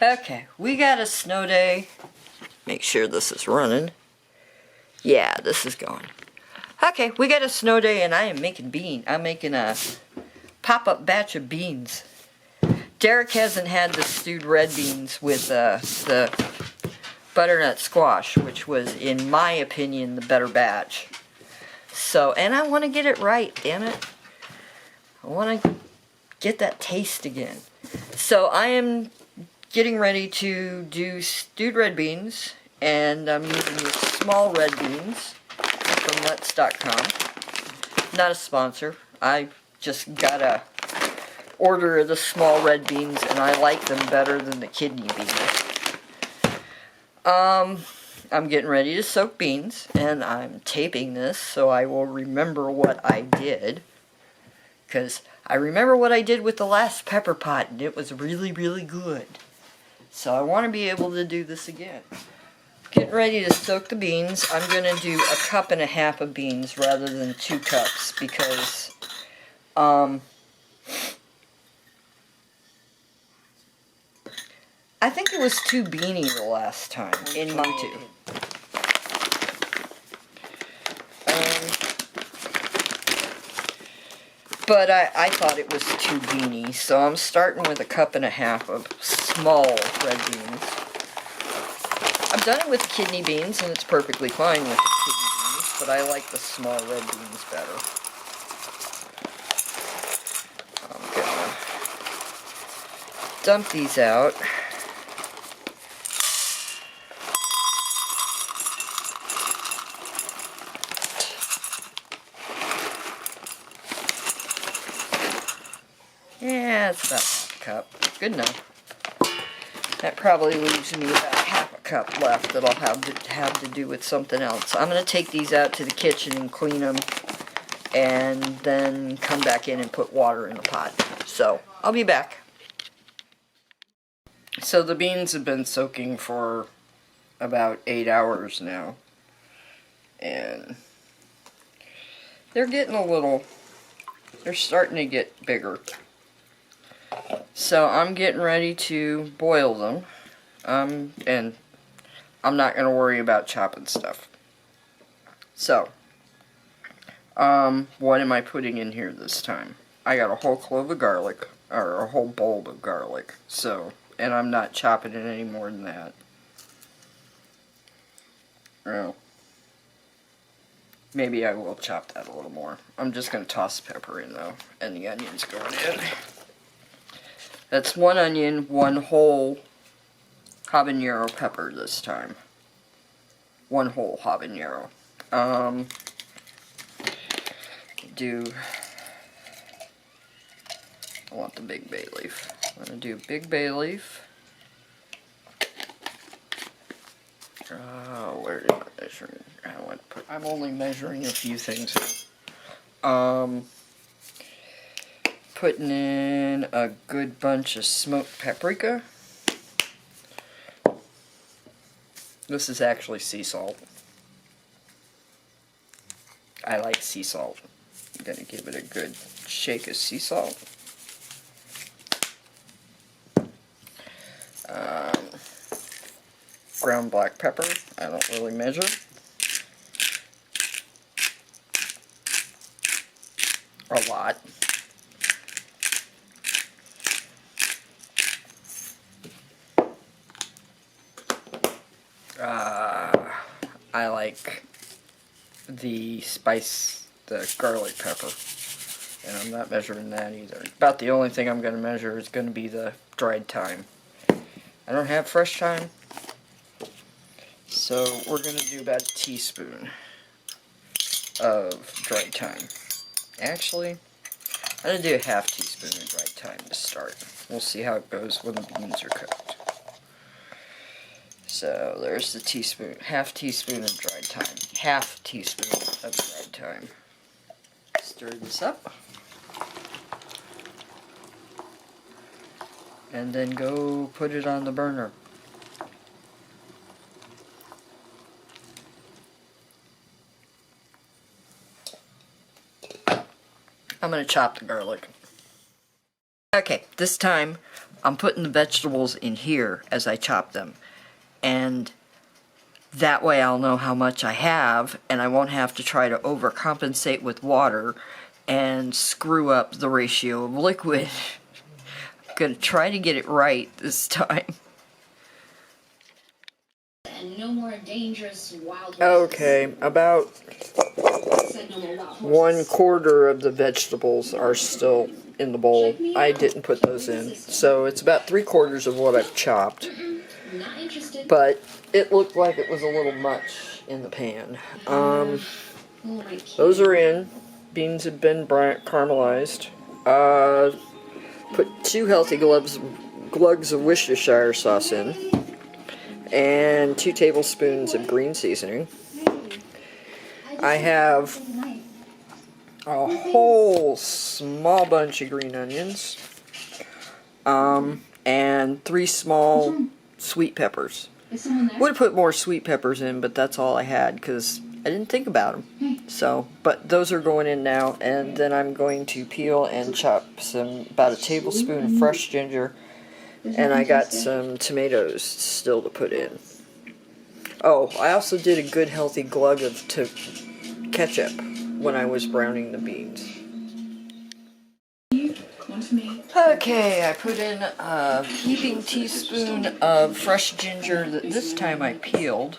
Okay, we got a snow day. Make sure this is running. Yeah, this is going. Okay, we got a snow day and I am making I'm making a pop-up batch of beans. Derek hasn't had the stewed red beans with the butternut squash, which was, in my opinion, the better batch. So, and I want to get it right, damn it. I want to get that taste again. So I am getting ready to do stewed red beans, and I'm using the small red beans from Let's.com. Not a sponsor. I just got a order of the small red beans, and I like them better than the kidney beans. I'm getting ready to soak beans, and I'm taping this so I will remember what I did, because I remember what I did with the last pepper pot, and it was really, really good. So I want to be able to do this again. Getting ready to soak the beans. I'm going to do 1.5 cups of beans rather than 2 cups, because I think it was too beany the last time in my two. But I thought it was too beany, so I'm starting with 1.5 cups of small red beans. I've done it with kidney beans, and it's perfectly fine with the kidney beans, but I like the small red beans better. I'm gonna dump these out. Yeah, it's about 1/2 cup. Good enough. That probably leaves me about 1/2 cup left that I'll have to do with something else. I'm going to take these out to the kitchen and clean them, and then come back in and put water in the pot. So, I'll be back. So the beans have been soaking for about 8 hours now, and they're getting they're starting to get bigger. So I'm getting ready to boil them, and I'm not going to worry about chopping stuff. So, what am I putting in here this time? I got a whole clove of garlic, or a whole bulb of garlic, so, and I'm not chopping it any more than that. Well, maybe I will chop that a little more. I'm just going to toss the pepper in, though, and the onions going in. That's 1 onion, 1 whole habanero pepper this time. 1 whole habanero. I want the big bay leaf. I'm going to do big bay leaf. Where did I measure? I'm only measuring a few things. Putting in a good bunch of smoked paprika. This is actually sea salt. I like sea salt. I'm going to give it a good shake of sea salt. Ground black pepper. I don't really measure. A lot. I like the garlic pepper, and I'm not measuring that either. About the only thing I'm going to measure is going to be the dried thyme. I don't have fresh thyme, so we're going to do about a teaspoon of dried thyme. Actually, I'm going to do a 1/2 teaspoon of dried thyme to start. We'll see how it goes when the beans are cooked. So there's the teaspoon, 1/2 teaspoon of dried thyme, 1/2 teaspoon of dried thyme. Stir this up, and then go put it on the burner. I'm going to chop the garlic. Okay, this time I'm putting the vegetables in here as I chop them. And that way I'll know how much I have, and I won't have to try to overcompensate with water and screw up the ratio of liquid. I'm gonna try to get it right this time. And no more dangerous wild horses. Okay, about Said no more wild horses. 1/4 of the vegetables are still in the bowl. I didn't put those in. So it's about 3/4 of what I've chopped. Not interested. But it looked like it was a little much in the pan. Those are in. Beans have been caramelized. Put 2 healthy glugs of Worcestershire sauce in. And 2 tablespoons of green seasoning. I have a whole small bunch of green onions. And 3 small sweet peppers. Would have put more sweet peppers in, but that's all I had because I didn't think about them. So, but those are going in now, and then I'm going to peel and chop about a tablespoon of fresh ginger, and I got some tomatoes still to put in. Oh, I also did a good healthy glug of ketchup when I was browning the beans. Okay, I put in a heaping teaspoon of fresh ginger that this time I peeled.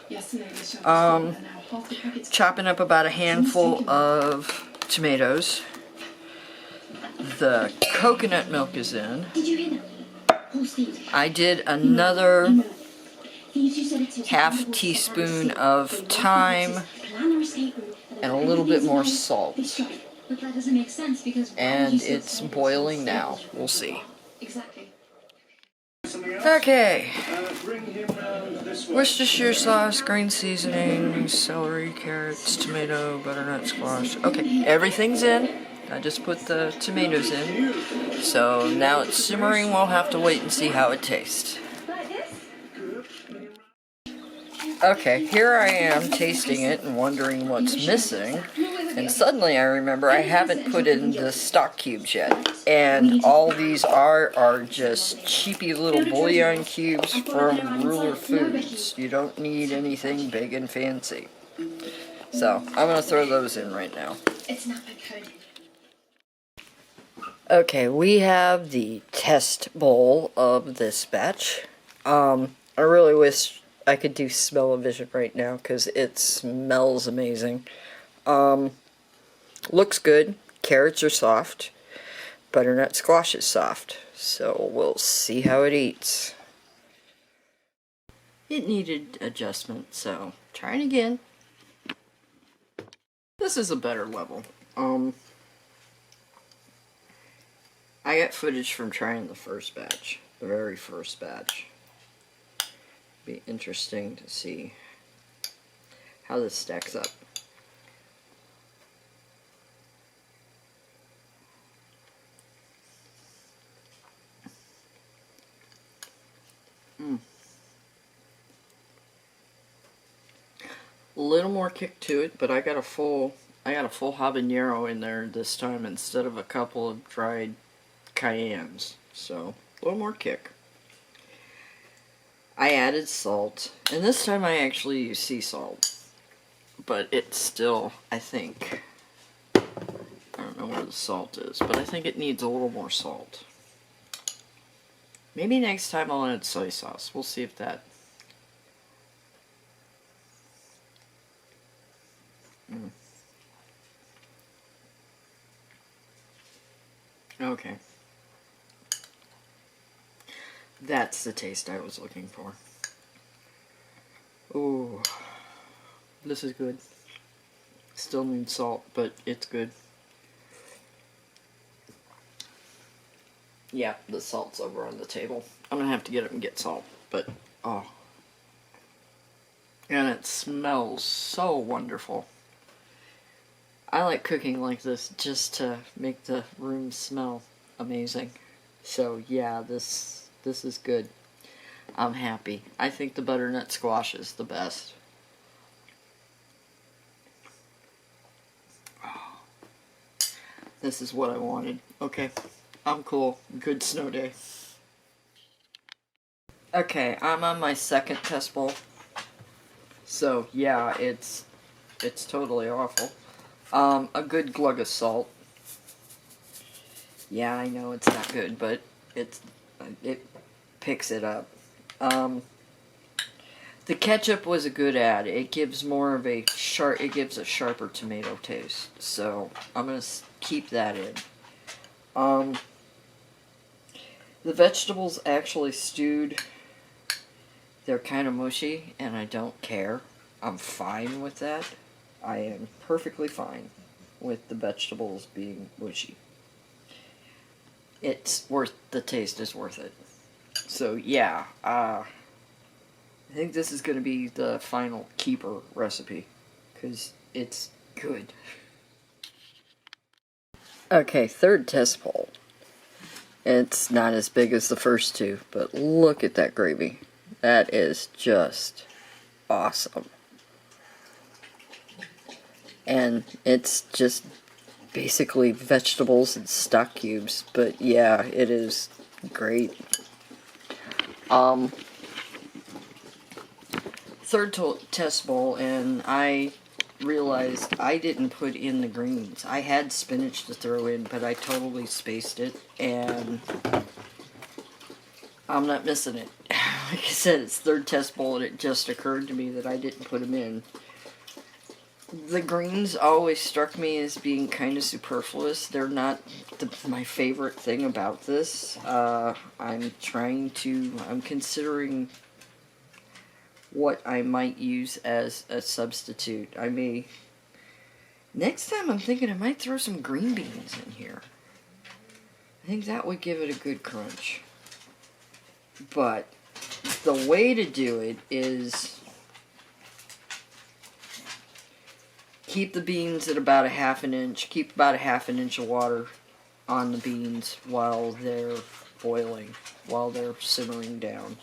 Chopping up about a handful of tomatoes. The coconut milk is in. I did another half teaspoon of thyme and a little bit more salt. But that doesn't make sense because And it's boiling now. We'll see. Exactly. Okay. Worcestershire sauce, green seasoning, celery, carrots, tomato, butternut squash. Okay, everything's in. I just put the tomatoes in. So now it's simmering. We'll have to wait and see how it tastes. Okay, here I am tasting it and wondering what's missing. And suddenly I remember I haven't put in the stock cubes yet. And all these are just cheapy little bouillon cubes from Ruler Foods. You don't need anything big and fancy. So, I'm going to throw those in right now. It's not my code. Okay, we have the test bowl of this batch. I really wish I could do smell-o-vision right now because it smells amazing. Looks good. Carrots are soft. Butternut squash is soft. So we'll see how it eats. It needed adjustment, so trying again. This is a better level. I got footage from trying the first batch. The very first batch. Be interesting to see how this stacks up. A little more kick to it, but I got a full habanero in there this time instead of a couple of dried cayennes. So a little more kick. I added salt, and this time I actually used sea salt, but it's still, I think, I don't know where the salt is, but I think it needs a little more salt. Maybe next time I'll add soy sauce. We'll see if that... Okay. That's the taste I was looking for. Ooh. This is good. Still needs salt, but it's good. Yeah, the salt's over on the table. I'm gonna have to get up and get salt, but oh. And it smells so wonderful. I like cooking like this just to make the room smell amazing. So yeah, this is good. I'm happy. I think the butternut squash is the best. Oh, this is what I wanted. Okay, I'm cool. Good snow day. Okay, I'm on my second test bowl. So yeah, it's totally awful. A good glug of salt. Yeah, I know it's not good, but it picks it up. The ketchup was a good add. It gives more of a sharp. It gives a sharper tomato taste. So I'm gonna keep that in. The vegetables actually stewed. They're kind of mushy, and I don't care. I'm fine with that. I am perfectly fine with the vegetables being mushy. The taste is worth it. So yeah, I think this is going to be the final keeper recipe, because it's good. Okay, third test bowl. It's not as big as the first two, but look at that gravy. That is just awesome. And it's just basically vegetables and stock cubes, but yeah, it is great. Third test bowl, and I realized I didn't put in the greens. I had spinach to throw in, but I totally spaced it, and I'm not missing it. Like I said, it's third test bowl, and it just occurred to me that I didn't put them in. The greens always struck me as being kind of superfluous. They're not my favorite thing about this. I'm considering what I might use as a substitute. Next time I'm thinking I might throw some green beans in here. I think that would give it a good crunch. But the way to do it is keep the beans at about a half an inch. Keep about a half an inch of water on the beans while they're boiling, while they're simmering down.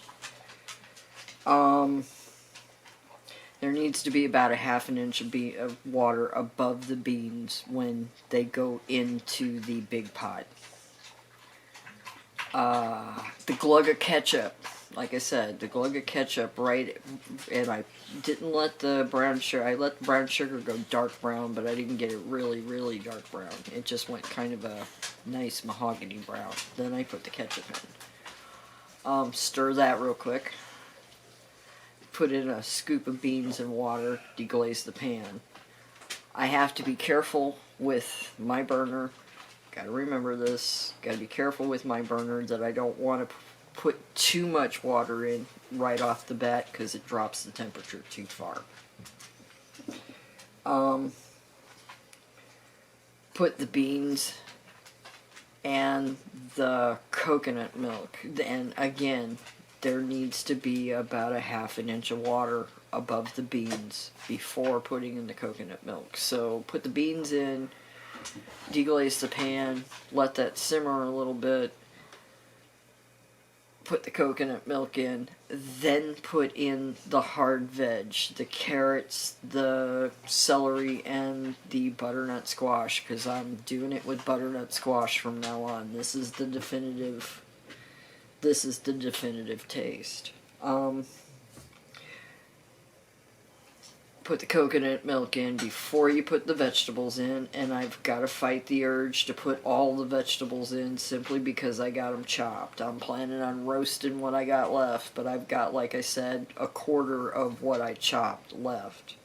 There needs to be about a half an inch of water above the beans when they go into the big pot. The glug of ketchup, like I said, the glug of ketchup, right, and I didn't let the brown sugar, I let the brown sugar go dark brown, but I didn't get it really, really dark brown. It just went kind of a nice mahogany brown. Then I put the ketchup in. Stir that real quick. Put in a scoop of beans and water, deglaze the pan. I have to be careful with my burner. Gotta remember this. Gotta be careful with my burner that I don't want to put too much water in right off the bat because it drops the temperature too far. Put the beans and the coconut milk. And again, there needs to be about a half an inch of water above the beans before putting in the coconut milk. So put the beans in, deglaze the pan, let that simmer a little bit, put the coconut milk in, then put in the hard veg, the carrots, the celery, and the butternut squash, because I'm doing it with butternut squash from now on. This is the definitive taste. Put the coconut milk in before you put the vegetables in, and I've got to fight the urge to put all the vegetables in simply because I got them chopped. I'm planning on roasting what I got left, but I've got, like I said, a quarter of what I chopped left.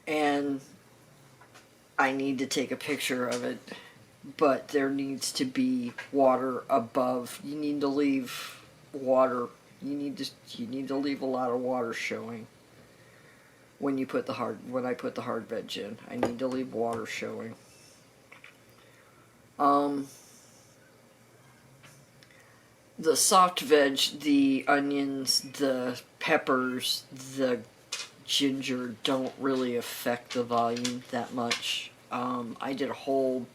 And I need to take a picture of it, but there needs to be water above. You need to leave water. You need to leave a lot of water showing. When I put the hard veg in, I need to leave water showing. The soft veg, the onions, the peppers, the ginger don't really affect the volume that much. I did a whole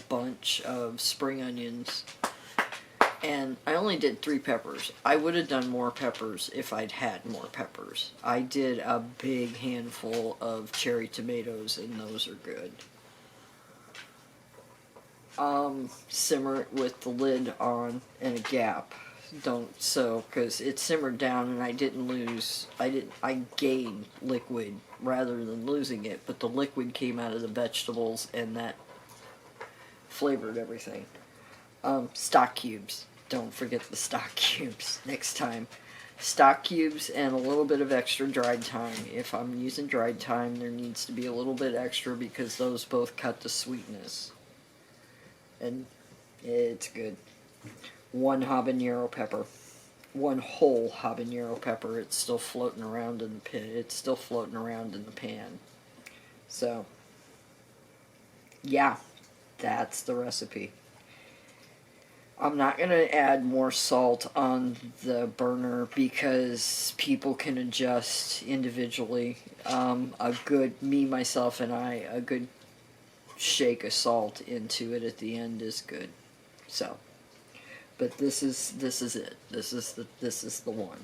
bunch of spring onions, and I only did 3 peppers. I would have done more peppers if I'd had more peppers. I did a big handful of cherry tomatoes, and those are good. Simmer it with the lid on and a gap. because it simmered down and I gained liquid rather than losing it, but the liquid came out of the vegetables and that flavored everything. Stock cubes. Don't forget the stock cubes next time. Stock cubes and a little bit of extra dried thyme. If I'm using dried thyme, there needs to be a little bit extra because those both cut the sweetness. And it's good. 1 habanero pepper. 1 whole habanero pepper. It's still floating around in the pit. It's still floating around in the pan. So, yeah, that's the recipe. I'm not going to add more salt on the burner because people can adjust individually. Myself, and I, a good shake of salt into it at the end is good. So, but this is it. This is the one.